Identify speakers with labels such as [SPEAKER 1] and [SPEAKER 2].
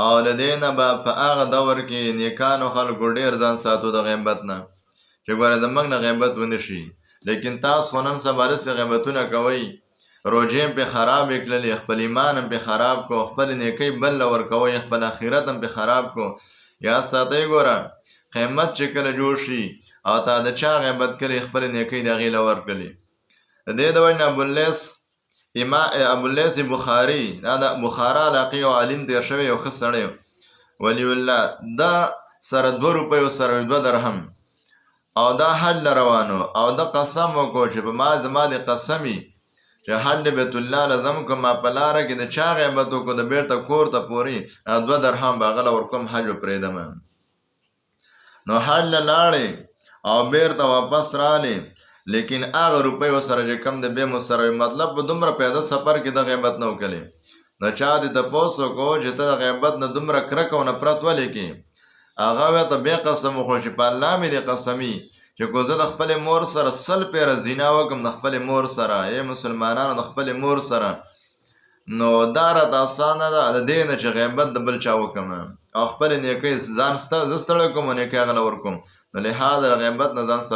[SPEAKER 1] او له دې نه به په هغه دور کې نیکانو خلکو ډېر ځان ساتو د غیبت نه چې ګوره زموږ نه غیبت ونه شي. لیکن تاسو خو نن سبا داسې غیبتونه کوئ، روژې هم پې خرابې کړلې، خپل ایمان هم پې خراب کړو، خپلې نیکۍ بل له ورکوئ، خپل آخرت هم پې خراب کړو. یاد ساتئ ګوره قیامت چې کله جوړ شي او تا د چا غیبت کړې خپلې نیکۍ د هغې له ورکړلې. د دې د وجې نه ابواللیث بخاري دا د بخارا علاقې یو عالم تېر شوی یو ښه سړی ولی الله دا سره 2 روپیو سره 2 درهم او دا حج له روانو او دا قسم وکړو چې په ما زما د قسمي چې حج بیت الله له ځم کوم ما په لاره کې د چا غیبت وکړو د بیرته کور ته پورې 2 درهم به هغه له ورکوم حج به پرېږدم. نو حج له لاړې او بیرته واپس رالې، لیکن هغه روپۍ ورسره چې کم د بیا مو سره مطلب په دومره پیاده سفر کې د غیبت نه وکړې. نو چا دې تپوس وکړو چې ته د غیبت نه دومره کرکه او نفرت ولې کې؟ هغه ورته بیا قسم وخوړ چې په الله مې دې قسمي چې کو زه د خپلې مور سره 100 پیره زنا وکړم د خپلې مور سره، ای مسلمانانو د خپلې مور سره، نو دا راته اسانه ده د دې نه چې غیبت د بل چا وکړم او خپلې نیکۍ ځان زه ستړی کوم او نیکۍ هغه له ورکوم. نو لحاظ د غیبت نه ځان ساتئ.